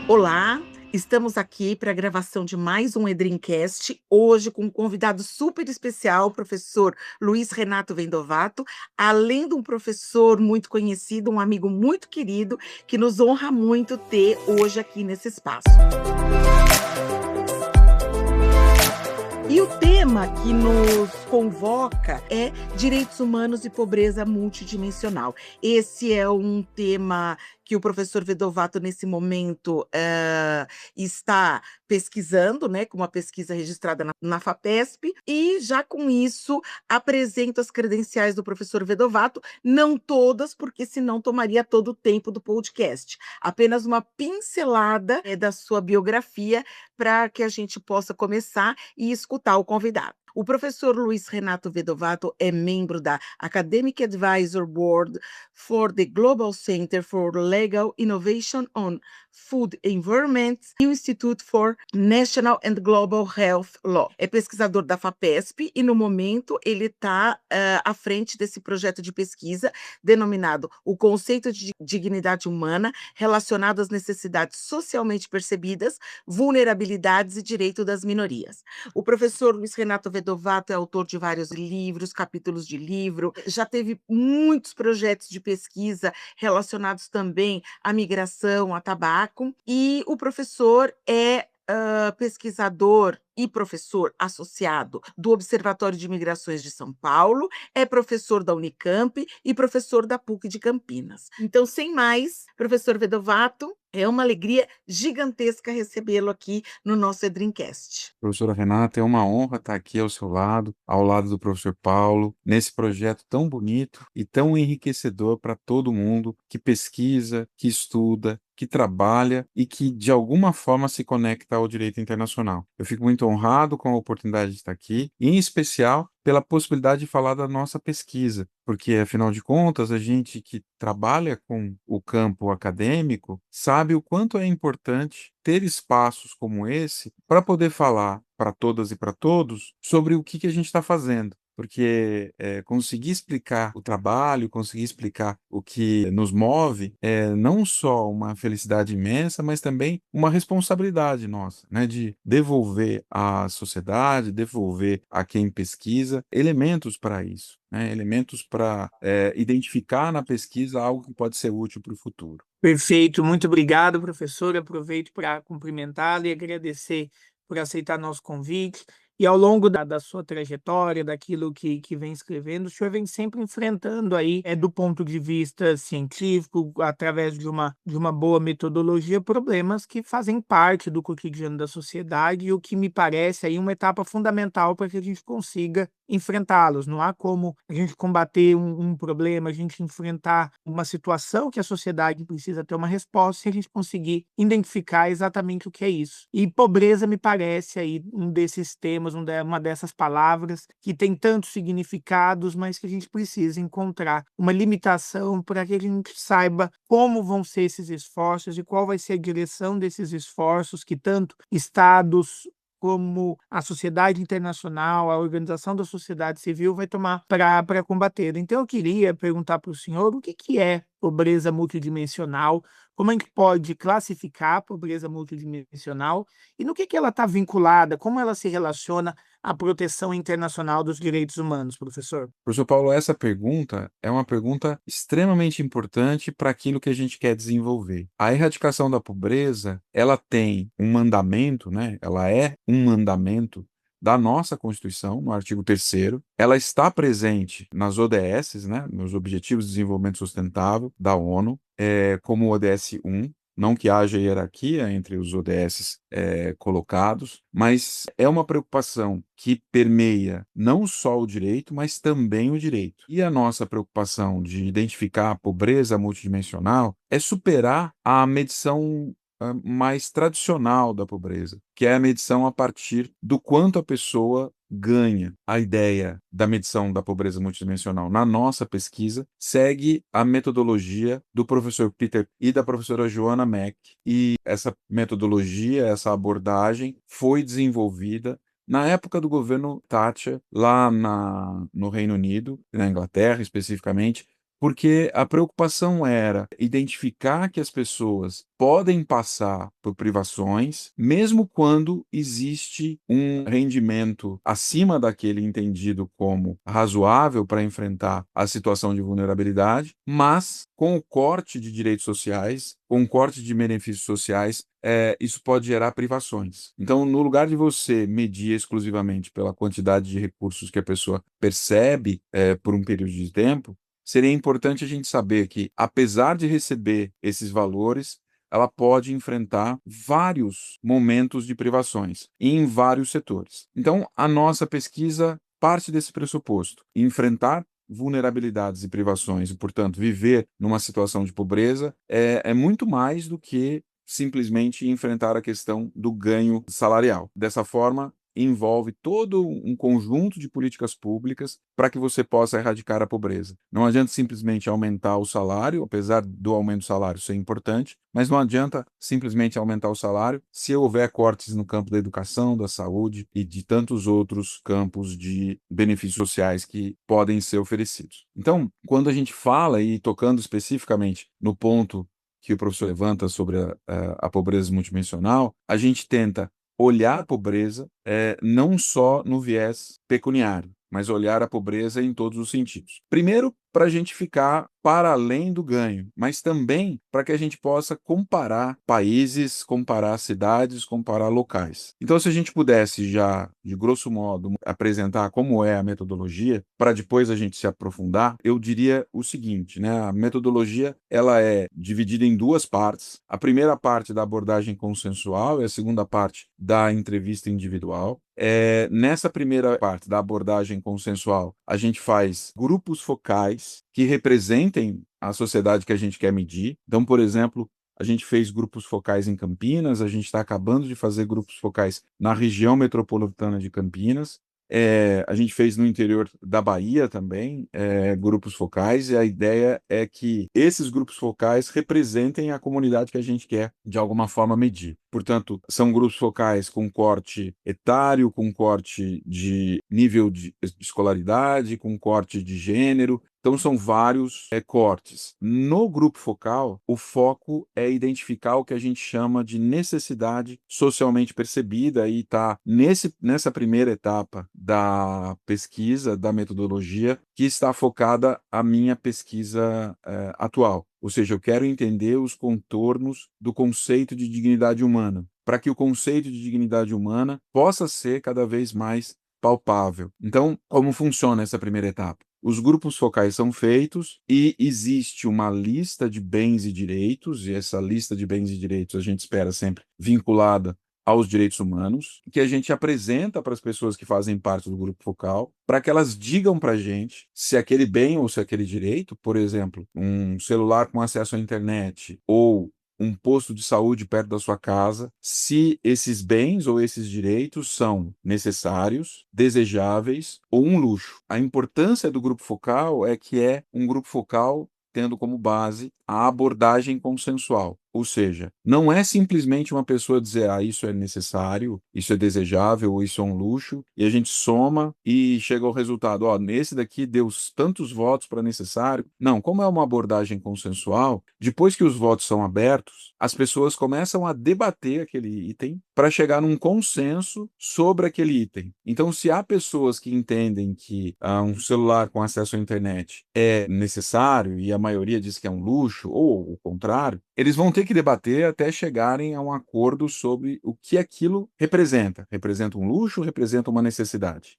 Olá, estamos aqui para a gravação de mais um Edrincast, hoje com um convidado super especial, o professor Luiz Renato Vendovato, além de um professor muito conhecido, um amigo muito querido, que nos honra muito ter hoje aqui nesse espaço. E o tema que nos convoca é direitos humanos e pobreza multidimensional. Esse é um tema que o professor Vendovato, nesse momento, está pesquisando, né, com uma pesquisa registrada na FAPESP, e já com isso apresento as credenciais do professor Vendovato, não todas, porque senão tomaria todo o tempo do podcast. Apenas uma pincelada da sua biografia para que a gente possa começar e escutar o convidado. O professor Luiz Renato Vendovato é membro da Academic Advisor Board for the Global Center for Legal Innovation on Food Environment e o Institute for National and Global Health Law. É pesquisador da FAPESP e, no momento, ele está à frente desse projeto de pesquisa denominado O Conceito de Dignidade Humana relacionado às necessidades socialmente percebidas, vulnerabilidades e direito das minorias. O professor Luiz Renato Vendovato é autor de vários livros, capítulos de livro, já teve muitos projetos de pesquisa relacionados também à migração, a tabaco, e o professor é pesquisador e professor associado do Observatório de Migrações de São Paulo, é professor da Unicamp e professor da PUC de Campinas. Então, sem mais, professor Vendovato, é uma alegria gigantesca recebê-lo aqui no nosso Edrincast. Professora Renata, é uma honra estar aqui ao seu lado, ao lado do professor Paulo, nesse projeto tão bonito e tão enriquecedor para todo mundo que pesquisa, que estuda, que trabalha e que, de alguma forma, se conecta ao direito internacional. Eu fico muito honrado com a oportunidade de estar aqui, e, em especial, pela possibilidade de falar da nossa pesquisa, porque, afinal de contas, a gente que trabalha com o campo acadêmico sabe o quanto é importante ter espaços como esse para poder falar para todas e para todos sobre o que a gente está fazendo. Porque conseguir explicar o trabalho, conseguir explicar o que nos move, é não só uma felicidade imensa, mas também uma responsabilidade nossa, né, de devolver à sociedade, devolver a quem pesquisa elementos para isso, né, elementos para identificar na pesquisa algo que pode ser útil para o futuro. Perfeito, muito obrigado, professor. Aproveito para cumprimentá-lo e agradecer por aceitar nosso convite. E ao longo da sua trajetória, daquilo que vem escrevendo, o senhor vem sempre enfrentando aí, do ponto de vista científico, através de uma boa metodologia, problemas que fazem parte do cotidiano da sociedade, e o que me parece aí uma etapa fundamental para que a gente consiga enfrentá-los. Não há como a gente combater um problema, a gente enfrentar uma situação que a sociedade precisa ter uma resposta, se a gente conseguir identificar exatamente o que é isso. E pobreza me parece aí um desses temas, uma dessas palavras que tem tantos significados, mas que a gente precisa encontrar uma limitação para que a gente saiba como vão ser esses esforços e qual vai ser a direção desses esforços que tanto estados como a sociedade internacional, a organização da sociedade civil vai tomar para combater. Então, eu queria perguntar para o senhor o que é pobreza multidimensional, como a gente pode classificar a pobreza multidimensional e no que ela está vinculada, como ela se relaciona à proteção internacional dos direitos humanos, professor? Professor Paulo, essa pergunta é uma pergunta extremamente importante para aquilo que a gente quer desenvolver. A erradicação da pobreza, ela tem um mandamento, né? Ela é um mandamento da nossa Constituição, no artigo 3º. Ela está presente nas ODS, né? Nos Objetivos de Desenvolvimento Sustentável da ONU, como o ODS 1. Não que haja hierarquia entre os ODS colocados, mas é uma preocupação que permeia não só o direito, mas também o direito. E a nossa preocupação de identificar a pobreza multidimensional é superar a medição mais tradicional da pobreza, que é a medição a partir do quanto a pessoa ganha. A ideia da medição da pobreza multidimensional na nossa pesquisa segue a metodologia do professor Peter e da professora Joanna Mack, e essa metodologia, essa abordagem foi desenvolvida na época do governo Thatcher, lá no Reino Unido, na Inglaterra especificamente, porque a preocupação era identificar que as pessoas podem passar por privações, mesmo quando existe um rendimento acima daquele entendido como razoável para enfrentar a situação de vulnerabilidade, mas com o corte de direitos sociais, com o corte de benefícios sociais, isso pode gerar privações. Então, no lugar de você medir exclusivamente pela quantidade de recursos que a pessoa percebe por um período de tempo, seria importante a gente saber que, apesar de receber esses valores, ela pode enfrentar vários momentos de privações em vários setores. Então, a nossa pesquisa parte desse pressuposto: enfrentar vulnerabilidades e privações e, portanto, viver numa situação de pobreza é muito mais do que simplesmente enfrentar a questão do ganho salarial. Dessa forma, envolve todo um conjunto de políticas públicas para que você possa erradicar a pobreza. Não adianta simplesmente aumentar o salário, apesar do aumento do salário ser importante, mas não adianta simplesmente aumentar o salário se houver cortes no campo da educação, da saúde e de tantos outros campos de benefícios sociais que podem ser oferecidos. Então, quando a gente fala, e tocando especificamente no ponto que o professor levanta sobre a pobreza multidimensional, a gente tenta olhar a pobreza não só no viés pecuniário, mas olhar a pobreza em todos os sentidos. Primeiro, para a gente ficar para além do ganho, mas também para que a gente possa comparar países, comparar cidades, comparar locais. Então, se a gente pudesse já, de grosso modo, apresentar como é a metodologia, para depois a gente se aprofundar, eu diria o seguinte, né? A metodologia ela é dividida em duas partes. A primeira parte da abordagem consensual e a segunda parte da entrevista individual. Nessa primeira parte da abordagem consensual, a gente faz grupos focais que representem a sociedade que a gente quer medir. Então, por exemplo, a gente fez grupos focais em Campinas, a gente está acabando de fazer grupos focais na região metropolitana de Campinas. A gente fez no interior da Bahia também, grupos focais, e a ideia é que esses grupos focais representem a comunidade que a gente quer, de alguma forma, medir. Portanto, são grupos focais com corte etário, com corte de nível de escolaridade, com corte de gênero. Então, são vários cortes. No grupo focal, o foco é identificar o que a gente chama de necessidade socialmente percebida e está nessa primeira etapa da pesquisa, da metodologia, que está focada a minha pesquisa atual. Ou seja, eu quero entender os contornos do conceito de dignidade humana, para que o conceito de dignidade humana possa ser cada vez mais palpável. Então, como funciona essa primeira etapa? Os grupos focais são feitos e existe uma lista de bens e direitos, e essa lista de bens e direitos a gente espera sempre vinculada aos direitos humanos, que a gente apresenta para as pessoas que fazem parte do grupo focal, para que elas digam para a gente se aquele bem ou se aquele direito, por exemplo, um celular com acesso à internet ou um posto de saúde perto da sua casa, se esses bens ou esses direitos são necessários, desejáveis ou um luxo. A importância do grupo focal é que é um grupo focal tendo como base a abordagem consensual. Ou seja, não é simplesmente uma pessoa dizer, isso é necessário, isso é desejável, ou isso é um luxo, e a gente soma e chega ao resultado, nesse daqui deu tantos votos para necessário. Não, como é uma abordagem consensual, depois que os votos são abertos, as pessoas começam a debater aquele item para chegar num consenso sobre aquele item. Então, se há pessoas que entendem que um celular com acesso à internet é necessário, e a maioria diz que é um luxo, ou o contrário, eles vão ter que debater até chegarem a um acordo sobre o que aquilo representa. Representa um luxo, representa uma necessidade.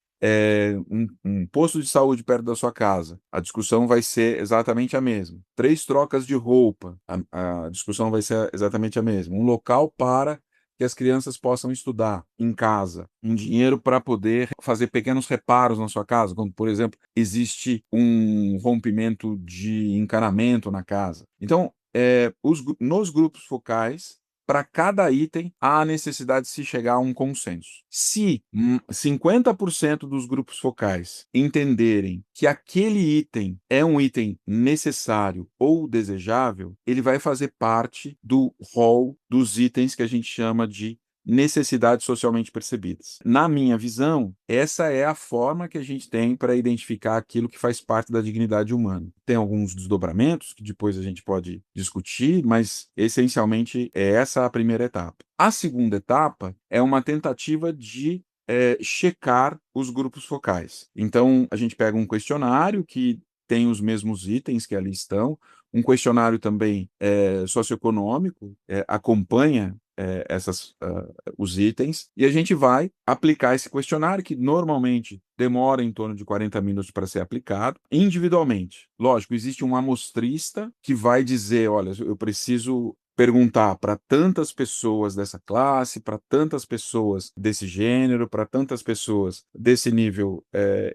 Um posto de saúde perto da sua casa, a discussão vai ser exatamente a mesma. 3 trocas de roupa, a discussão vai ser exatamente a mesma. Um local para que as crianças possam estudar em casa, um dinheiro para poder fazer pequenos reparos na sua casa, como, por exemplo, existe um rompimento de encanamento na casa. Então, nos grupos focais, para cada item, há a necessidade de se chegar a um consenso. Se 50% dos grupos focais entenderem que aquele item é um item necessário ou desejável, ele vai fazer parte do rol dos itens que a gente chama de necessidades socialmente percebidas. Na minha visão, essa é a forma que a gente tem para identificar aquilo que faz parte da dignidade humana. Tem alguns desdobramentos que depois a gente pode discutir, mas essencialmente é essa a primeira etapa. A segunda etapa é uma tentativa de checar os grupos focais. Então, a gente pega um questionário que tem os mesmos itens que ali estão, um questionário também socioeconômico, acompanha os itens, e a gente vai aplicar esse questionário, que normalmente demora em torno de 40 minutos para ser aplicado, individualmente. Lógico, existe um amostrista que vai dizer, olha, eu preciso perguntar para tantas pessoas dessa classe, para tantas pessoas desse gênero, para tantas pessoas desse nível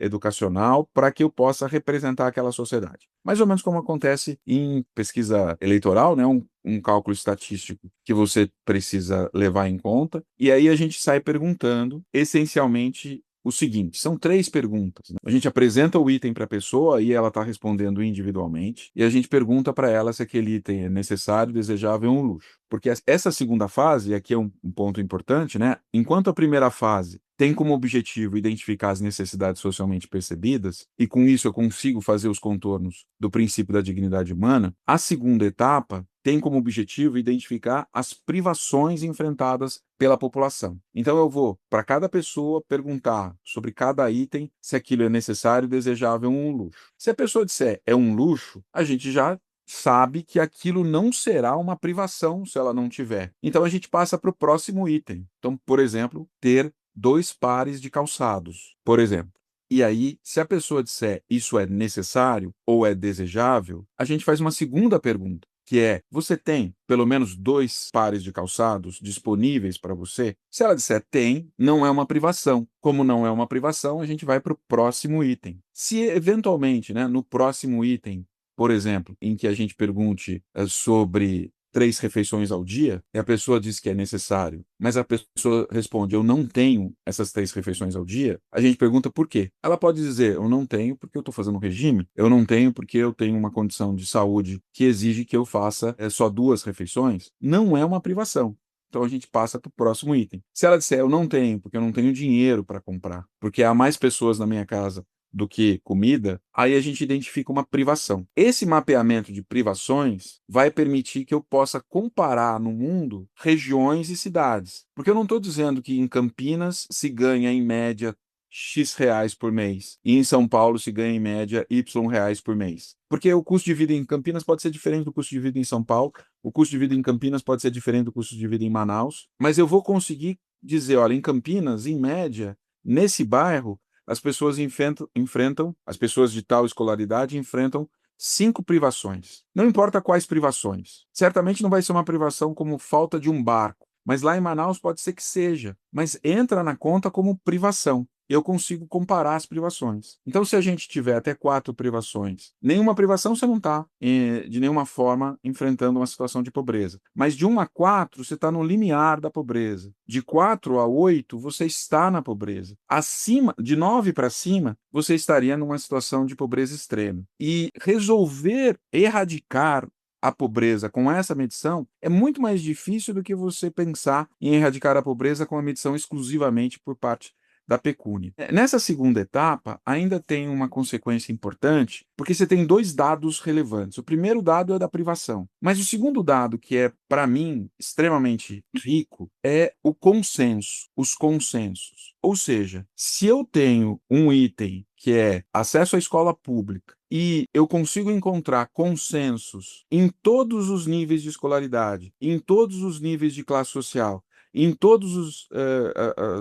educacional, para que eu possa representar aquela sociedade. Mais ou menos como acontece em pesquisa eleitoral, né? Um cálculo estatístico que você precisa levar em conta, e aí a gente sai perguntando, essencialmente, o seguinte, são 3 perguntas, né? A gente apresenta o item para a pessoa e ela está respondendo individualmente, e a gente pergunta para ela se aquele item é necessário, desejável ou um luxo. Porque essa segunda fase, e aqui é um ponto importante, né? Enquanto a primeira fase tem como objetivo identificar as necessidades socialmente percebidas, e com isso eu consigo fazer os contornos do princípio da dignidade humana, a segunda etapa tem como objetivo identificar as privações enfrentadas pela população. Então eu vou, para cada pessoa, perguntar sobre cada item se aquilo é necessário, desejável ou um luxo. Se a pessoa disser é um luxo, a gente já sabe que aquilo não será uma privação se ela não tiver. Então a gente passa para o próximo item. Então, por exemplo, ter 2 pares de calçados, por exemplo. E aí, se a pessoa disser isso é necessário ou é desejável, a gente faz uma segunda pergunta, que é, você tem pelo menos 2 pares de calçados disponíveis para você? Se ela disser tem, não é uma privação. Como não é uma privação, a gente vai para o próximo item. Se eventualmente, né, no próximo item, por exemplo, em que a gente pergunte sobre 3 refeições ao dia, e a pessoa diz que é necessário, mas a pessoa responde, eu não tenho essas 3 refeições ao dia, a gente pergunta por quê. Ela pode dizer, eu não tenho porque eu estou fazendo um regime, eu não tenho porque eu tenho uma condição de saúde que exige que eu faça só 2 refeições. Não é uma privação. Então a gente passa para o próximo item. Se ela disser, eu não tenho, porque eu não tenho dinheiro para comprar, porque há mais pessoas na minha casa do que comida, aí a gente identifica uma privação. Esse mapeamento de privações vai permitir que eu possa comparar no mundo regiões e cidades. Porque eu não estou dizendo que em Campinas se ganha em média X reais por mês e em São Paulo se ganha em média Y reais por mês. Porque o custo de vida em Campinas pode ser diferente do custo de vida em São Paulo, o custo de vida em Campinas pode ser diferente do custo de vida em Manaus, mas eu vou conseguir dizer, olha, em Campinas, em média, nesse bairro, as pessoas enfrentam, as pessoas de tal escolaridade enfrentam 5 privações. Não importa quais privações. Certamente não vai ser uma privação como falta de um barco, mas lá em Manaus pode ser que seja. Mas entra na conta como privação. Eu consigo comparar as privações. Então, se a gente tiver até 4 privações, nenhuma privação você não está, de nenhuma forma, enfrentando uma situação de pobreza. Mas de 1 a 4, você está no limiar da pobreza. De 4 a 8, você está na pobreza. Acima, de 9 para cima, você estaria numa situação de pobreza extrema. E resolver erradicar a pobreza com essa medição é muito mais difícil do que você pensar em erradicar a pobreza com a medição exclusivamente por parte da pecúnia. Nessa segunda etapa, ainda tem uma consequência importante, porque você tem 2 dados relevantes. O primeiro dado é da privação, mas o segundo dado, que é, para mim, extremamente rico, é o consenso, os consensos. Ou seja, se eu tenho um item que é acesso à escola pública, e eu consigo encontrar consensos em todos os níveis de escolaridade, em todos os níveis de classe social, em todas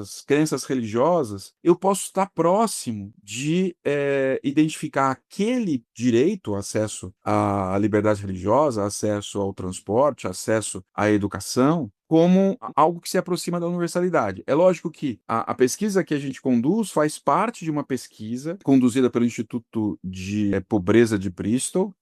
as crenças religiosas, eu posso estar próximo de identificar aquele direito, acesso à liberdade religiosa, acesso ao transporte, acesso à educação, como algo que se aproxima da universalidade. É lógico que a pesquisa que a gente conduz faz parte de uma pesquisa conduzida pelo Instituto de Pobreza de Bristol,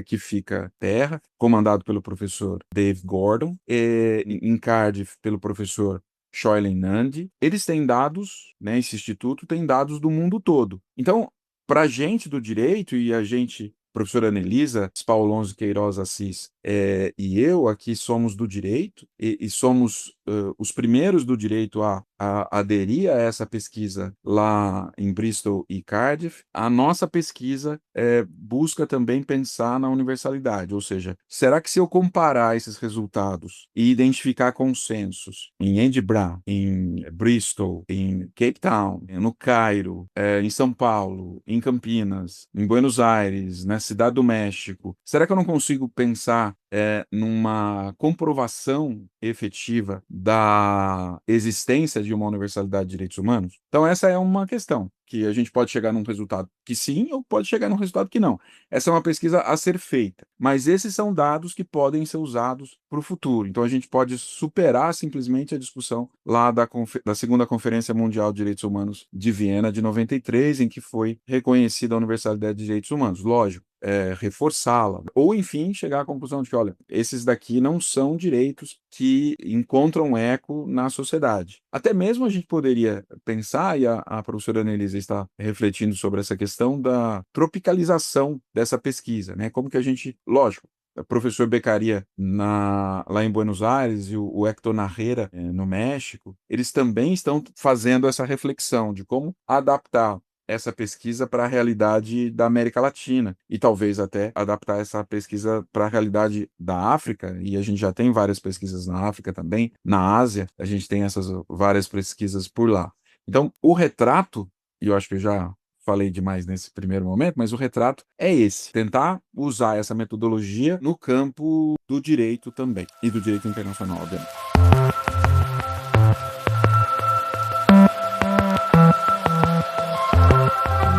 que fica terra, comandado pelo professor Dave Gordon, em Cardiff pelo professor Shoilen Nandi. Eles têm dados, né, esse instituto tem dados do mundo todo. Então, para a gente do direito, e a gente professora Anelisa Spaolonzi Queiroz Assis e eu aqui somos do direito e somos os primeiros do direito a aderir a essa pesquisa lá em Bristol e Cardiff. A nossa pesquisa busca também pensar na universalidade, ou seja, será que se eu comparar esses resultados e identificar consensos em Edinburgh, em Bristol, em Cape Town, no Cairo, em São Paulo, em Campinas, em Buenos Aires, na Cidade do México, será que eu não consigo pensar numa comprovação efetiva da existência de uma universalidade de direitos humanos? Então, essa é uma questão que a gente pode chegar num resultado que sim ou pode chegar num resultado que não. Essa é uma pesquisa a ser feita, mas esses são dados que podem ser usados para o futuro. Então, a gente pode superar simplesmente a discussão lá da segunda Conferência Mundial de Direitos Humanos de Viena, de 93, em que foi reconhecida a universalidade de direitos humanos. Lógico, reforçá-la, ou enfim, chegar à conclusão de que, olha, esses daqui não são direitos que encontram eco na sociedade. Até mesmo a gente poderia pensar, e a professora Annelise está refletindo sobre essa questão da tropicalização dessa pesquisa, né? Como que a gente, lógico, o professor Beccaria lá em Buenos Aires e o Héctor Narrera no México, eles também estão fazendo essa reflexão de como adaptar essa pesquisa para a realidade da América Latina e talvez até adaptar essa pesquisa para a realidade da África, e a gente já tem várias pesquisas na África também, na Ásia, a gente tem essas várias pesquisas por lá. Então, o retrato, e eu acho que eu já falei demais nesse primeiro momento, mas o retrato é esse, tentar usar essa metodologia no campo do direito também, e do direito internacional, obviamente.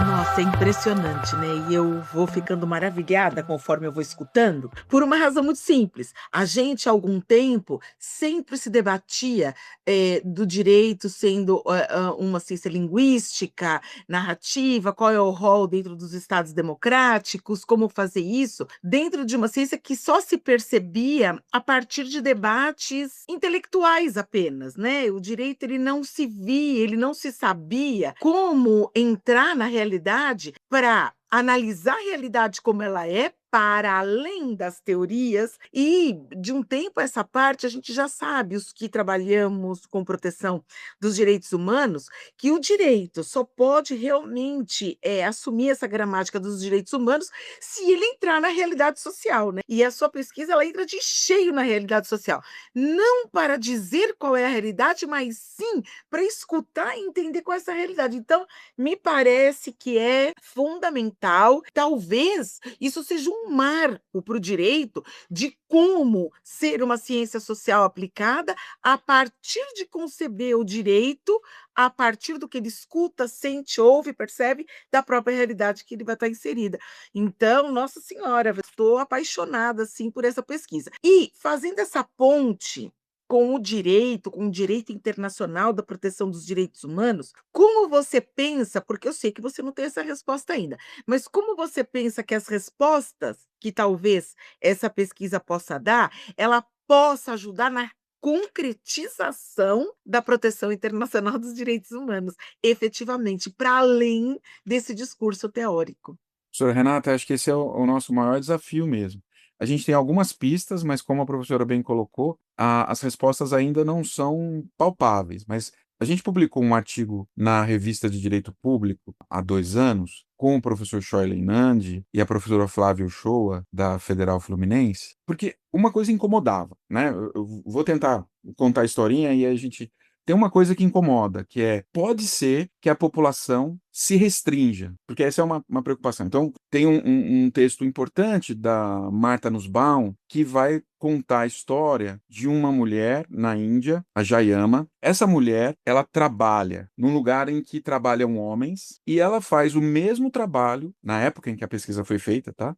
Nossa, é impressionante, né? E eu vou ficando maravilhada conforme eu vou escutando, por uma razão muito simples. A gente, há algum tempo, sempre se debatia do direito sendo uma ciência linguística, narrativa, qual é o rol dentro dos Estados democráticos, como fazer isso, dentro de uma ciência que só se percebia a partir de debates intelectuais apenas, né? O direito ele não se via, ele não se sabia como entrar na realidade para analisar a realidade como ela é, para além das teorias, e de um tempo a essa parte a gente já sabe, os que trabalhamos com proteção dos direitos humanos, que o direito só pode realmente assumir essa gramática dos direitos humanos se ele entrar na realidade social, né? E a sua pesquisa ela entra de cheio na realidade social, não para dizer qual é a realidade, mas sim para escutar e entender qual é essa realidade. Então, me parece que é fundamental, talvez isso seja um marco para o direito de como ser uma ciência social aplicada a partir de conceber o direito, a partir do que ele escuta, sente, ouve, percebe da própria realidade que ele vai estar inserida. Então, nossa senhora, eu estou apaixonada assim por essa pesquisa. E fazendo essa ponte com o direito internacional da proteção dos direitos humanos, como você pensa, porque eu sei que você não tem essa resposta ainda, mas como você pensa que as respostas que talvez essa pesquisa possa dar, ela possa ajudar na concretização da proteção internacional dos direitos humanos, efetivamente, para além desse discurso teórico? Professora Renata, acho que esse é o nosso maior desafio mesmo. A gente tem algumas pistas, mas como a professora bem colocou, as respostas ainda não são palpáveis. Mas a gente publicou um artigo na Revista de Direito Público há 2 anos, com o professor Shoilen Nandi e a professora Flávia Uchoa, da Federal Fluminense, porque uma coisa incomodava, né? Eu vou tentar contar a historinha e a gente tem uma coisa que incomoda, que pode ser que a população se restrinja, porque essa é uma preocupação. Então, tem um texto importante da Martha Nussbaum que vai contar a história de uma mulher na Índia, a Jayama. Essa mulher, ela trabalha num lugar em que trabalham homens e ela faz o mesmo trabalho, na época em que a pesquisa foi feita, tá?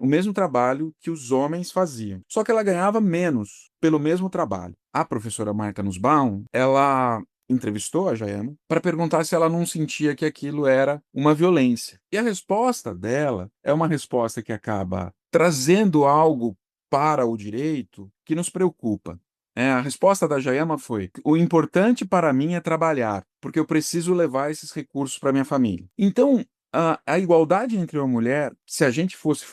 O mesmo trabalho que os homens faziam. Só que ela ganhava menos pelo mesmo trabalho. A professora Martha Nussbaum, ela entrevistou a Jayama para perguntar se ela não sentia que aquilo era uma violência. E a resposta dela é uma resposta que acaba trazendo algo para o direito que nos preocupa. A resposta da Jayama foi: o importante para mim é trabalhar, porque eu preciso levar esses recursos para minha família. Então, A igualdade entre uma mulher, se a gente fosse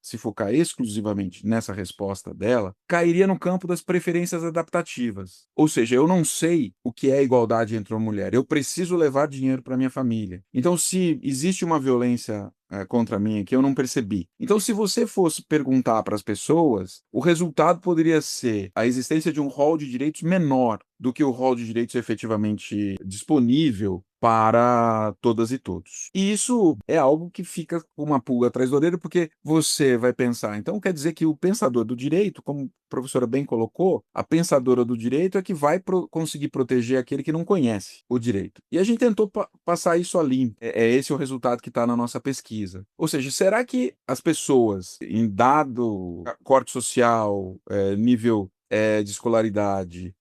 se focar exclusivamente nessa resposta dela, cairia no campo das preferências adaptativas. Ou seja, eu não sei o que é igualdade entre uma mulher. Eu preciso levar dinheiro para minha família. Então, se existe uma violência contra mim que eu não percebi. Então, se você fosse perguntar para as pessoas, o resultado poderia ser a existência de um rol de direitos menor do que o rol de direitos efetivamente disponível para todas e todos. E isso é algo que fica com uma pulga atrás da orelha, porque você vai pensar, então quer dizer que o pensador do direito, como a professora bem colocou, a pensadora do direito é que vai conseguir proteger aquele que não conhece o direito. E a gente tentou passar isso a limpo. É esse o resultado que está na nossa pesquisa. Ou seja, será que as pessoas, em dado corte social, nível de escolaridade,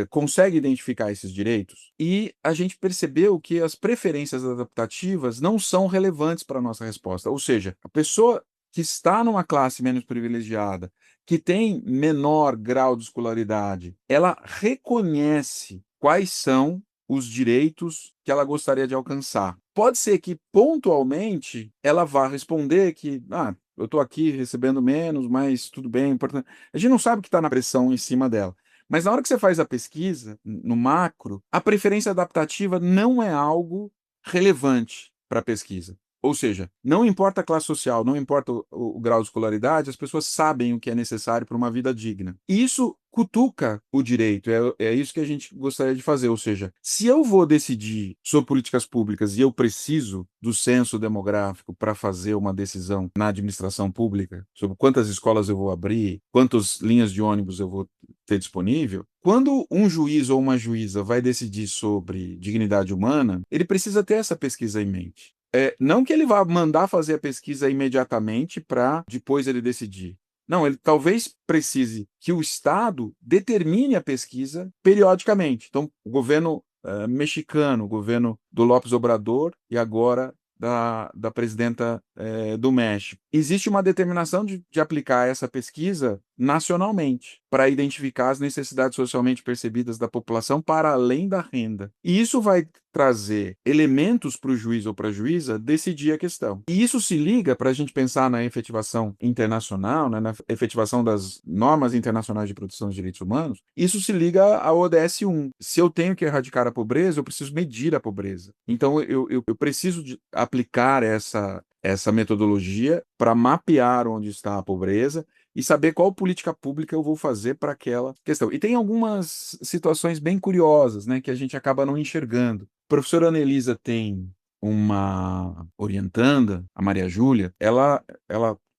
consegue identificar esses direitos? E a gente percebeu que as preferências adaptativas não são relevantes para a nossa resposta. Ou seja, a pessoa que está numa classe menos privilegiada, que tem menor grau de escolaridade, ela reconhece quais são os direitos que ela gostaria de alcançar. Pode ser que, pontualmente, ela vá responder que, eu estou aqui recebendo menos, mas tudo bem, importante. A gente não sabe o que está na pressão em cima dela. Mas na hora que você faz a pesquisa, no macro, a preferência adaptativa não é algo relevante para a pesquisa. Ou seja, não importa a classe social, não importa o grau de escolaridade, as pessoas sabem o que é necessário para uma vida digna. E isso cutuca o direito, é isso que a gente gostaria de fazer. Ou seja, se eu vou decidir sobre políticas públicas e eu preciso do censo demográfico para fazer uma decisão na administração pública sobre quantas escolas eu vou abrir, quantas linhas de ônibus eu vou ter disponível, quando um juiz ou uma juíza vai decidir sobre dignidade humana, ele precisa ter essa pesquisa em mente. Não que ele vá mandar fazer a pesquisa imediatamente para depois ele decidir. Não, ele talvez precise que o Estado determine a pesquisa periodicamente. Então, o governo mexicano, o governo do López Obrador e agora da presidenta do México. Existe uma determinação de aplicar essa pesquisa nacionalmente para identificar as necessidades socialmente percebidas da população para além da renda. E isso vai trazer elementos para o juiz ou para a juíza decidir a questão. E isso se liga para a gente pensar na efetivação internacional, né, na efetivação das normas internacionais de proteção dos direitos humanos, isso se liga ao ODS 1. Se eu tenho que erradicar a pobreza, eu preciso medir a pobreza. Então, eu preciso aplicar essa metodologia para mapear onde está a pobreza e saber qual política pública eu vou fazer para aquela questão. E tem algumas situações bem curiosas, né, que a gente acaba não enxergando. A professora Anelisa tem uma orientanda, a Maria Júlia, ela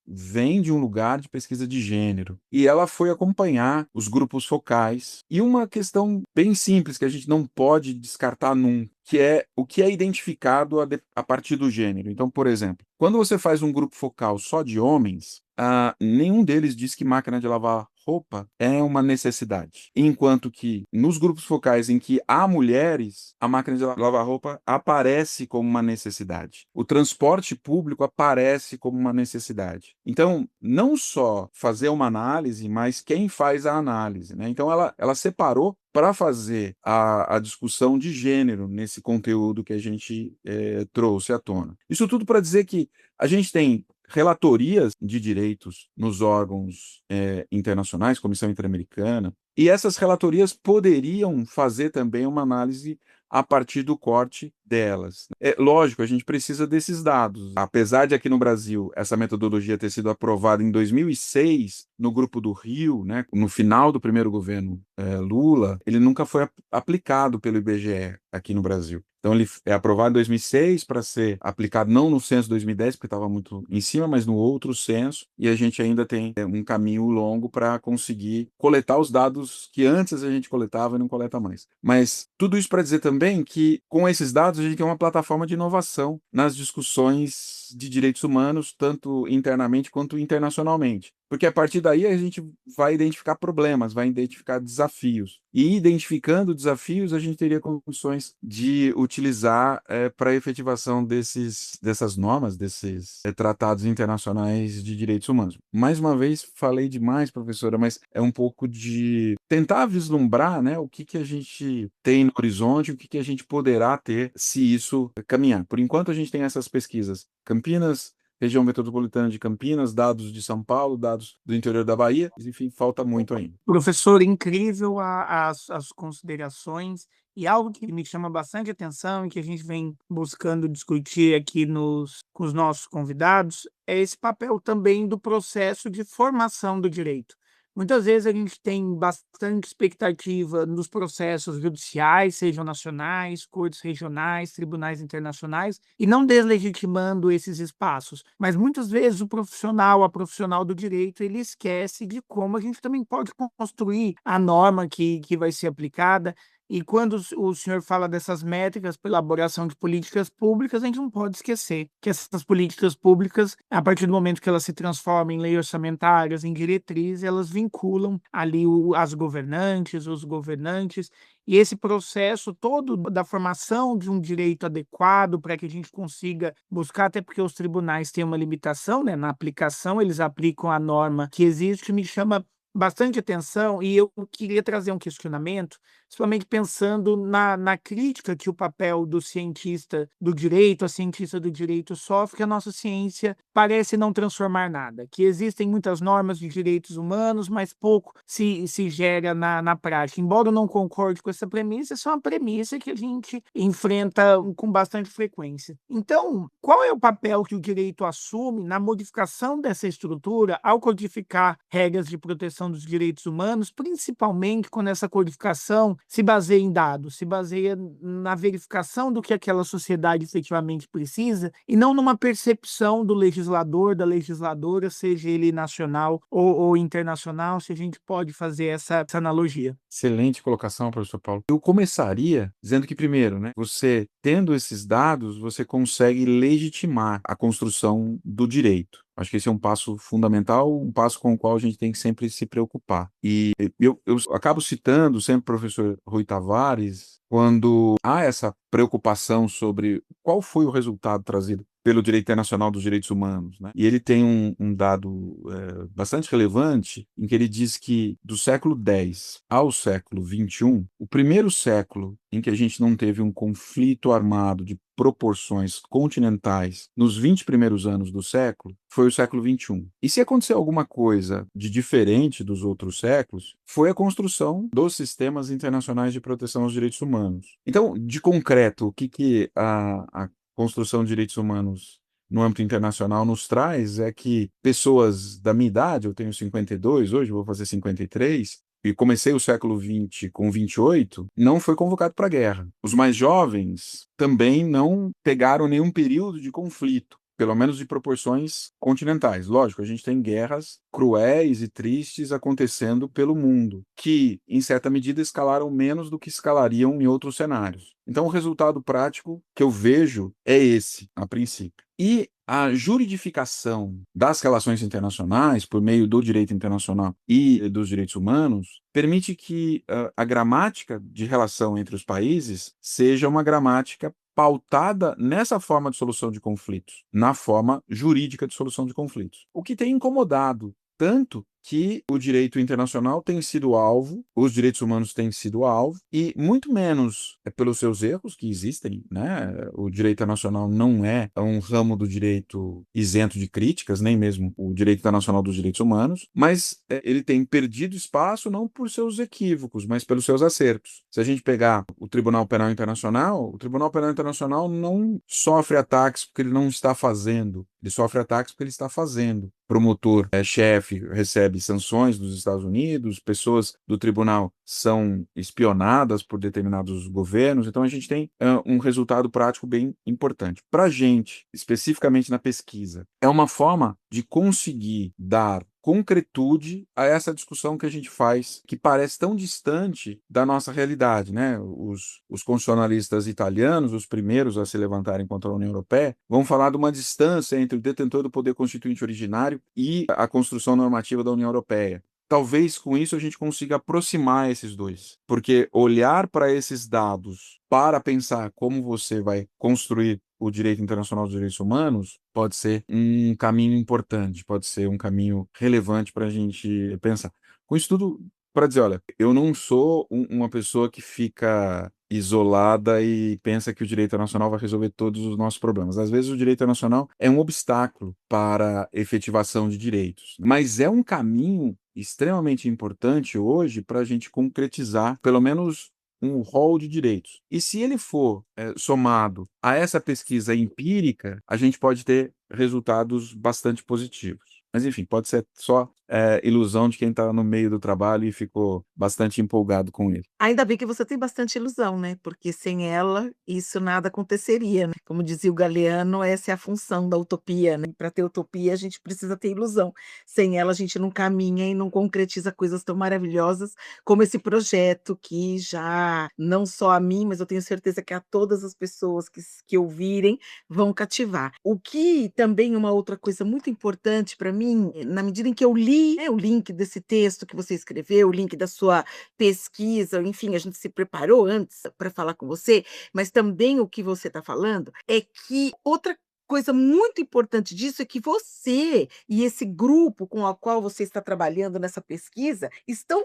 vem de um lugar de pesquisa de gênero e ela foi acompanhar os grupos focais e uma questão bem simples que a gente não pode descartar nunca, que é o que é identificado a partir do gênero. Então, por exemplo, quando você faz um grupo focal só de homens, nenhum deles diz que máquina de lavar roupa é uma necessidade. Enquanto que nos grupos focais em que há mulheres, a máquina de lavar roupa aparece como uma necessidade. O transporte público aparece como uma necessidade. Então, não só fazer uma análise, mas quem faz a análise, né? Então, ela separou para fazer a discussão de gênero nesse conteúdo que a gente trouxe à tona. Isso tudo para dizer que a gente tem relatorias de direitos nos órgãos internacionais, Comissão Interamericana, e essas relatorias poderiam fazer também uma análise a partir do corte delas. Lógico, a gente precisa desses dados. Apesar de aqui no Brasil essa metodologia ter sido aprovada em 2006 no Grupo do Rio, né, no final do primeiro governo Lula, ele nunca foi aplicado pelo IBGE aqui no Brasil. Então, ele é aprovado em 2006 para ser aplicado não no censo 2010, porque estava muito em cima, mas no outro censo, e a gente ainda tem um caminho longo para conseguir coletar os dados que antes a gente coletava e não coleta mais. Mas tudo isso para dizer também que, com esses dados, a gente tem uma plataforma de inovação nas discussões de direitos humanos, tanto internamente quanto internacionalmente. porque a partir daí a gente vai identificar problemas, vai identificar desafios. E identificando desafios, a gente teria condições de utilizar para a efetivação dessas normas, desses tratados internacionais de direitos humanos. Mais uma vez, falei demais, professora, mas é um pouco de tentar vislumbrar, né, o que a gente tem no horizonte, o que a gente poderá ter se isso caminhar. Por enquanto, a gente tem essas pesquisas. Campinas, região metropolitana de Campinas, dados de São Paulo, dados do interior da Bahia, enfim, falta muito ainda. Professor, incrível as considerações, e algo que me chama bastante atenção e que a gente vem buscando discutir aqui com os nossos convidados é esse papel também do processo de formação do direito. Muitas vezes a gente tem bastante expectativa nos processos judiciais, sejam nacionais, cortes regionais, tribunais internacionais, e não deslegitimando esses espaços. Mas muitas vezes a profissional do direito, ele esquece de como a gente também pode construir a norma que vai ser aplicada. E quando o senhor fala dessas métricas para elaboração de políticas públicas, a gente não pode esquecer que essas políticas públicas, a partir do momento que elas se transformam em leis orçamentárias, em diretrizes, elas vinculam ali as governantes, os governantes, e esse processo todo da formação de um direito adequado para que a gente consiga buscar, até porque os tribunais têm uma limitação, né, na aplicação, eles aplicam a norma que existe, me chama bastante atenção, e eu queria trazer um questionamento, principalmente pensando na crítica que o papel do cientista do direito, a cientista do direito sofre, que a nossa ciência parece não transformar nada, que existem muitas normas de direitos humanos, mas pouco se gera na prática. Embora eu não concorde com essa premissa, essa é uma premissa que a gente enfrenta com bastante frequência. Então, qual é o papel que o direito assume na modificação dessa estrutura ao codificar regras de proteção dos direitos humanos, principalmente quando essa codificação se baseia em dados, se baseia na verificação do que aquela sociedade efetivamente precisa e não numa percepção do legislador, da legisladora, seja ele nacional ou internacional, se a gente pode fazer essa analogia. Excelente colocação, professor Paulo. Eu começaria dizendo que, primeiro, né, você tendo esses dados, você consegue legitimar a construção do direito. Acho que esse é um passo fundamental, um passo com o qual a gente tem que sempre se preocupar. E eu acabo citando sempre o professor Rui Tavares, quando há essa preocupação sobre qual foi o resultado trazido pelo direito internacional dos direitos humanos, né? E ele tem um dado bastante relevante, em que ele diz que do século X ao século XXI, o primeiro século em que a gente não teve um conflito armado de proporções continentais nos 20 primeiros anos do século, foi o século XXI. E se aconteceu alguma coisa de diferente dos outros séculos, foi a construção dos sistemas internacionais de proteção aos direitos humanos. Então, de concreto, o que a construção de direitos humanos no âmbito internacional nos traz é que pessoas da minha idade, eu tenho 52 hoje, vou fazer 53, e comecei o século XX com 28, não foi convocado para a guerra. Os mais jovens também não pegaram nenhum período de conflito, pelo menos de proporções continentais. Lógico, a gente tem guerras cruéis e tristes acontecendo pelo mundo, que, em certa medida, escalaram menos do que escalariam em outros cenários. Então, o resultado prático que eu vejo é esse, a princípio. E a juridificação das relações internacionais, por meio do direito internacional e dos direitos humanos, permite que a gramática de relação entre os países seja uma gramática pautada nessa forma de solução de conflitos, na forma jurídica de solução de conflitos. O que tem incomodado tanto que o direito internacional tem sido alvo, os direitos humanos têm sido alvo, e muito menos pelos seus erros, que existem, né? O direito internacional não é um ramo do direito isento de críticas, nem mesmo o direito internacional dos direitos humanos, mas ele tem perdido espaço não por seus equívocos, mas pelos seus acertos. Se a gente pegar o Tribunal Penal Internacional não sofre ataques porque ele não está fazendo, ele sofre ataques porque ele está fazendo. Promotor, chefe, recebe sanções dos Estados Unidos, pessoas do tribunal são espionadas por determinados governos, então a gente tem um resultado prático bem importante. Para a gente, especificamente na pesquisa, é uma forma de conseguir dar concretude a essa discussão que a gente faz, que parece tão distante da nossa realidade, né? Os constitucionalistas italianos, os primeiros a se levantarem contra a União Europeia, vão falar de uma distância entre o detentor do poder constituinte originário e a construção normativa da União Europeia. Talvez com isso a gente consiga aproximar esses dois, porque olhar para esses dados para pensar como você vai construir o direito internacional dos direitos humanos pode ser um caminho importante, pode ser um caminho relevante para a gente pensar. Com isso tudo, para dizer, olha, eu não sou uma pessoa que fica isolada e pensa que o direito internacional vai resolver todos os nossos problemas. Às vezes o direito internacional é um obstáculo para a efetivação de direitos, mas é um caminho extremamente importante hoje para a gente concretizar, pelo menos um rol de direitos. E se ele for somado a essa pesquisa empírica, a gente pode ter resultados bastante positivos. Mas, enfim, pode ser só ilusão de quem está no meio do trabalho e ficou bastante empolgado com ele. Ainda bem que você tem bastante ilusão, né? Porque sem ela, isso nada aconteceria, né? Como dizia o Galeano, essa é a função da utopia, né? Para ter utopia, a gente precisa ter ilusão. Sem ela, a gente não caminha e não concretiza coisas tão maravilhosas como esse projeto que já, não só a mim, mas eu tenho certeza que a todas as pessoas que ouvirem vão cativar. O que também uma outra coisa muito importante para mim, na medida em que eu li o link desse texto que você escreveu, o link da sua pesquisa, enfim, a gente se preparou antes para falar com você, mas também o que você está falando é que outra coisa muito importante disso é que você e esse grupo com o qual você está trabalhando nessa pesquisa estão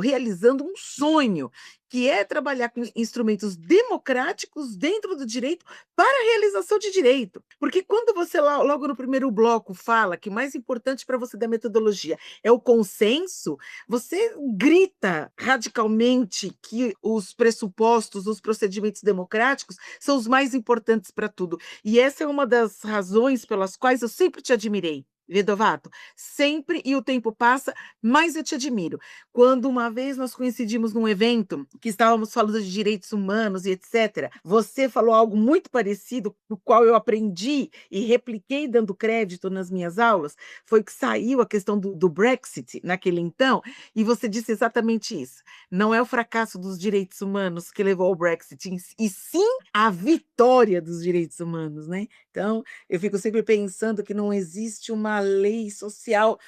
realizando um sonho, que é trabalhar com instrumentos democráticos dentro do direito para a realização de direito. Porque quando você logo no primeiro bloco fala que o mais importante para você da metodologia é o consenso, você grita radicalmente que os pressupostos, os procedimentos democráticos são os mais importantes para tudo. E essa é uma das razões pelas quais eu sempre te admirei, Vedovato, sempre, e o tempo passa, mas eu te admiro. Quando uma vez nós coincidimos num evento que estávamos falando de direitos humanos e etc., você falou algo muito parecido, no qual eu aprendi e repliquei dando crédito nas minhas aulas, foi que saiu a questão do Brexit naquele então, e você disse exatamente isso. Não é o fracasso dos direitos humanos que levou ao Brexit, e sim a vitória dos direitos humanos, né? Então, eu fico sempre pensando que não existe uma lei social,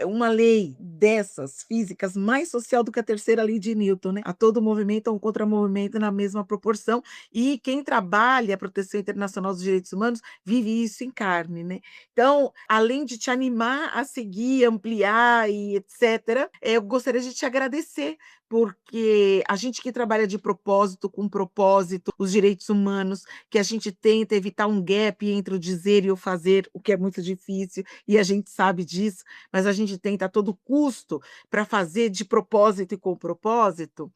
uma lei dessas físicas mais social do que a terceira lei de Newton, né? A todo movimento há um contramovimento na mesma proporção, e quem trabalha a proteção internacional dos direitos humanos vive isso em carne, né? Então, além de te animar a seguir, ampliar e etc., eu gostaria de te agradecer, porque a gente que trabalha de propósito, com propósito, os direitos humanos, que a gente tenta evitar um gap entre o dizer e o fazer, o que é muito difícil, e a gente sabe disso, mas a gente tenta a todo custo para fazer de propósito e com propósito,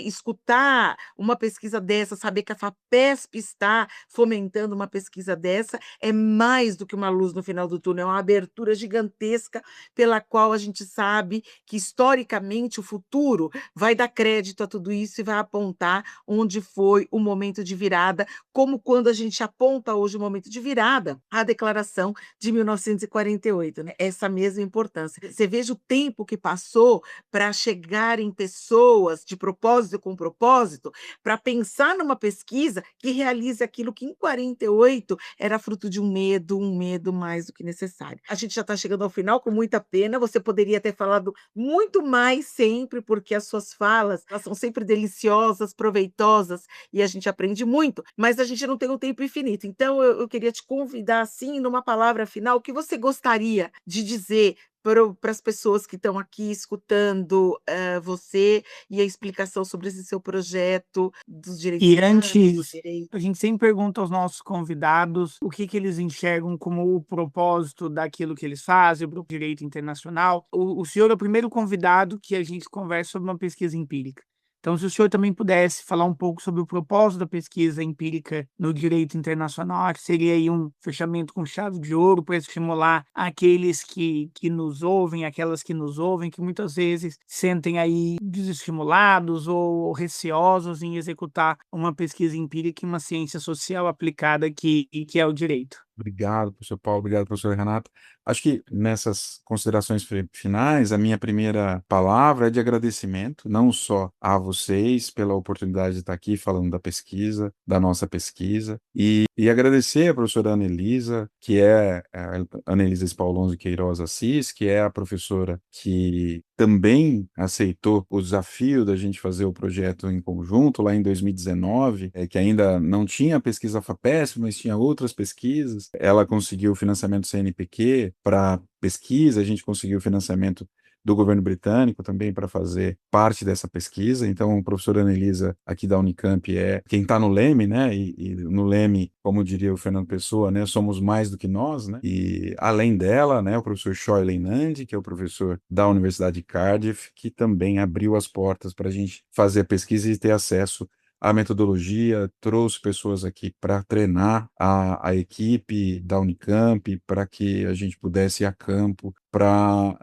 escutar uma pesquisa dessa, saber que a FAPESP está fomentando uma pesquisa dessa, é mais do que uma luz no final do túnel, é uma abertura gigantesca pela qual a gente sabe que, historicamente, o futuro vai dar crédito a tudo isso e vai apontar onde foi o momento de virada, como quando a gente aponta hoje o momento de virada, a Declaração de 1948, né? Essa mesma importância. Você veja o tempo que passou para chegar em pessoas de propósito com propósito, para pensar numa pesquisa que realize aquilo que em 48 era fruto de um medo mais do que necessário. A gente já está chegando ao final, com muita pena, você poderia ter falado muito mais sempre, porque as suas falas, elas são sempre deliciosas, proveitosas, e a gente aprende muito, mas a gente não tem um tempo infinito. Então, eu queria te convidar, assim, numa palavra final, o que você gostaria de dizer para as pessoas que estão aqui escutando você e a explicação sobre esse seu projeto dos direitos E humanos, antes, direitos. a gente sempre pergunta aos nossos convidados o que eles enxergam como o propósito daquilo que eles fazem, o direito internacional. O senhor é o primeiro convidado que a gente conversa sobre uma pesquisa empírica. Então, se o senhor também pudesse falar um pouco sobre o propósito da pesquisa empírica no direito internacional, acho que seria aí um fechamento com chave de ouro para estimular aqueles que nos ouvem, aquelas que nos ouvem, que muitas vezes sentem aí desestimulados ou receosos em executar uma pesquisa empírica em uma ciência social aplicada que é o direito. Obrigado, professor Paulo, obrigado, professora Renata. Acho que nessas considerações finais, a minha primeira palavra é de agradecimento, não só a vocês pela oportunidade de estar aqui falando da pesquisa, da nossa pesquisa, e agradecer a professora Anelisa, que é a Anelisa Spaulonzi Queiroz Assis, que é a professora que também aceitou o desafio da gente fazer o projeto em conjunto lá em 2019, que ainda não tinha a pesquisa FAPESP, mas tinha outras pesquisas. Ela conseguiu o financiamento do CNPq para pesquisa, a gente conseguiu o financiamento do governo britânico também para fazer parte dessa pesquisa. Então, a professora Anelisa, aqui da Unicamp, é quem está no Leme, né? E no Leme, como diria o Fernando Pessoa, né? Somos mais do que nós, né? E além dela, né? O professor Shoilen Nandi, que é o professor da Universidade de Cardiff, que também abriu as portas para a gente fazer a pesquisa e ter acesso à metodologia, trouxe pessoas aqui para treinar a equipe da Unicamp, para que a gente pudesse ir a campo para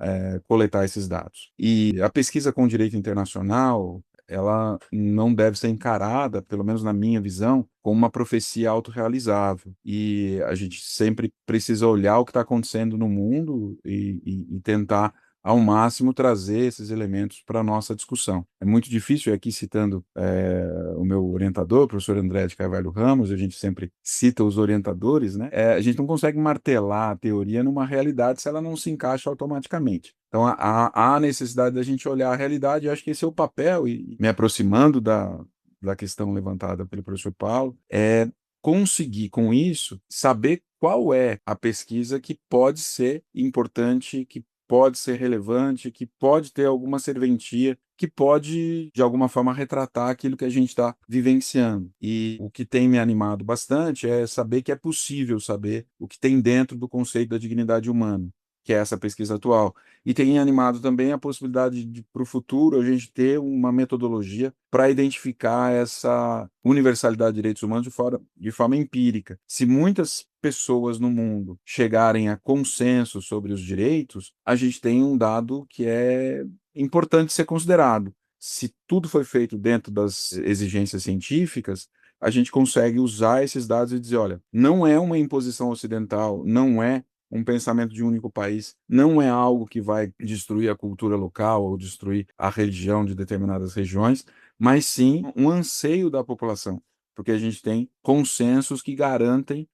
coletar esses dados. E a pesquisa com direito internacional, ela não deve ser encarada, pelo menos na minha visão, como uma profecia autorrealizável. E a gente sempre precisa olhar o que está acontecendo no mundo e tentar ao máximo trazer esses elementos para a nossa discussão. É muito difícil, e aqui citando o meu orientador, o professor André de Carvalho Ramos, a gente sempre cita os orientadores, né? A gente não consegue martelar a teoria numa realidade se ela não se encaixa automaticamente. Então, há necessidade da gente olhar a realidade, e acho que esse é o papel, e me aproximando da questão levantada pelo professor Paulo, é conseguir, com isso, saber qual é a pesquisa que pode ser importante, que pode ser relevante, que pode ter alguma serventia, que pode, de alguma forma, retratar aquilo que a gente está vivenciando. E o que tem me animado bastante é saber que é possível saber o que tem dentro do conceito da dignidade humana, que é essa pesquisa atual. E tem animado também a possibilidade de, para o futuro, a gente ter uma metodologia para identificar essa universalidade de direitos humanos de forma empírica. Se muitas pessoas no mundo chegarem a consenso sobre os direitos, a gente tem um dado que é importante ser considerado. Se tudo foi feito dentro das exigências científicas, a gente consegue usar esses dados e dizer, olha, não é uma imposição ocidental, não é um pensamento de um único país, não é algo que vai destruir a cultura local ou destruir a religião de determinadas regiões, mas sim um anseio da população, porque a gente tem consensos que garantem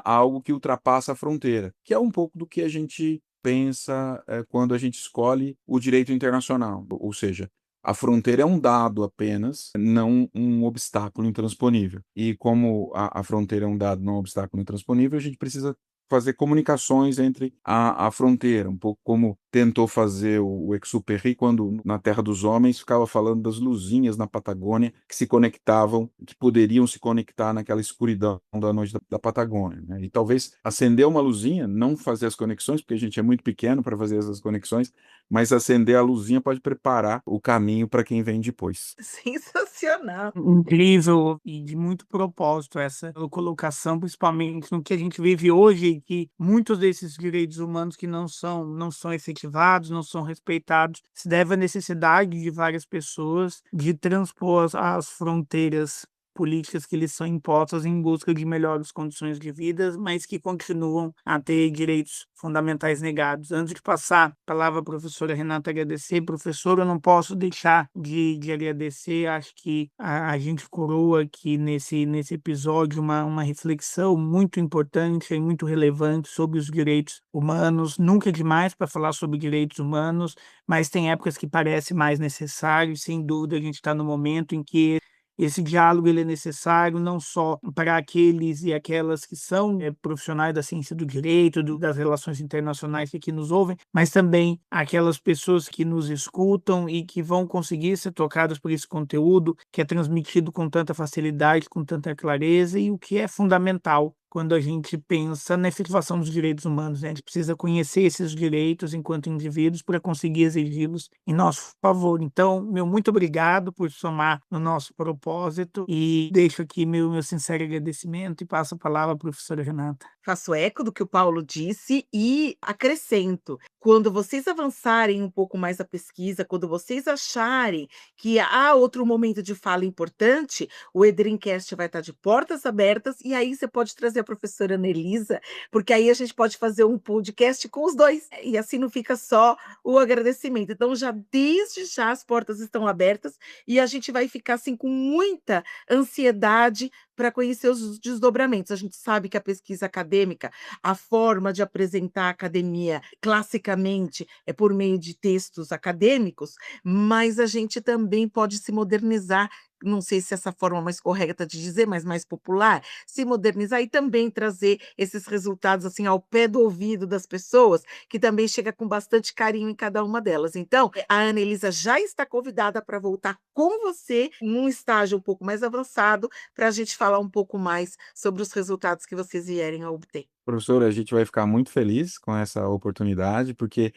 algo que ultrapassa a fronteira, que é um pouco do que a gente pensa quando a gente escolhe o direito internacional, ou seja, a fronteira é um dado apenas, não um obstáculo intransponível. E como a fronteira é um dado, não um obstáculo intransponível, a gente precisa fazer comunicações entre a fronteira, um pouco como tentou fazer o Exupéry quando na Terra dos Homens ficava falando das luzinhas na Patagônia que se conectavam, que poderiam se conectar naquela escuridão da noite da Patagônia, né? E talvez acender uma luzinha, não fazer as conexões, porque a gente é muito pequeno para fazer essas conexões, mas acender a luzinha pode preparar o caminho para quem vem depois. Sensacional. Incrível e de muito propósito essa colocação, principalmente no que a gente vive hoje, que muitos desses direitos humanos que não são efetivados, não são respeitados, se deve à necessidade de várias pessoas de transpor as fronteiras políticas que lhes são impostas em busca de melhores condições de vida, mas que continuam a ter direitos fundamentais negados. Antes de passar a palavra à professora Renata agradecer, professor, eu não posso deixar de agradecer, acho que a gente coroa aqui nesse episódio uma reflexão muito importante e muito relevante sobre os direitos humanos. Nunca é demais para falar sobre direitos humanos, mas tem épocas que parece mais necessário, e sem dúvida a gente está no momento em que esse diálogo ele é necessário não só para aqueles e aquelas que são profissionais da ciência do direito, das relações internacionais que aqui nos ouvem, mas também aquelas pessoas que nos escutam e que vão conseguir ser tocadas por esse conteúdo que é transmitido com tanta facilidade, com tanta clareza, e o que é fundamental quando a gente pensa na efetivação dos direitos humanos, né? A gente precisa conhecer esses direitos enquanto indivíduos para conseguir exigi-los em nosso favor. Então, meu muito obrigado por somar no nosso propósito e deixo aqui meu sincero agradecimento e passo a palavra à professora Renata. Faço eco do que o Paulo disse e acrescento: quando vocês avançarem um pouco mais a pesquisa, quando vocês acharem que há outro momento de fala importante, o Edreamcast vai estar de portas abertas e aí você pode trazer e a professora Anelisa, porque aí a gente pode fazer um podcast com os dois, e assim não fica só o agradecimento. Então, já desde já as portas estão abertas e a gente vai ficar assim com muita ansiedade para conhecer os desdobramentos. A gente sabe que a pesquisa acadêmica, a forma de apresentar a academia classicamente é por meio de textos acadêmicos, mas a gente também pode se modernizar, não sei se essa forma mais correta de dizer, mas mais popular, se modernizar e também trazer esses resultados assim ao pé do ouvido das pessoas, que também chega com bastante carinho em cada uma delas. Então, a Ana Elisa já está convidada para voltar com você num estágio um pouco mais avançado, para a gente falar um pouco mais sobre os resultados que vocês vierem a obter. Professora, a gente vai ficar muito feliz com essa oportunidade, porque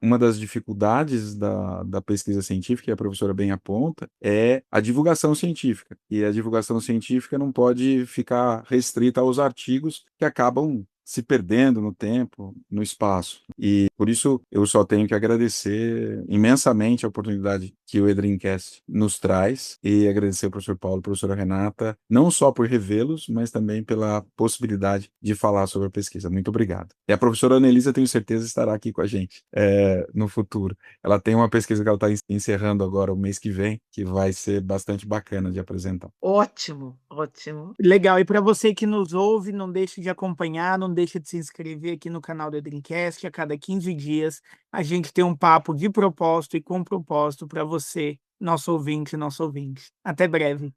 uma das dificuldades da pesquisa científica, que a professora bem aponta, é a divulgação científica. E a divulgação científica não pode ficar restrita aos artigos que acabam se perdendo no tempo, no espaço. E por isso eu só tenho que agradecer imensamente a oportunidade que o Edrincast nos traz e agradecer ao professor Paulo e à professora Renata, não só por revê-los, mas também pela possibilidade de falar sobre a pesquisa. Muito obrigado. E a professora Anelisa, tenho certeza, estará aqui com a gente no futuro. Ela tem uma pesquisa que ela está encerrando agora o mês que vem, que vai ser bastante bacana de apresentar. Ótimo, ótimo. Legal. E para você que nos ouve, não deixe de acompanhar, não deixe de se inscrever aqui no canal do Edrincast. A cada 15 dias a gente tem um papo de propósito e com propósito para você, nosso ouvinte e nosso ouvinte. Até breve.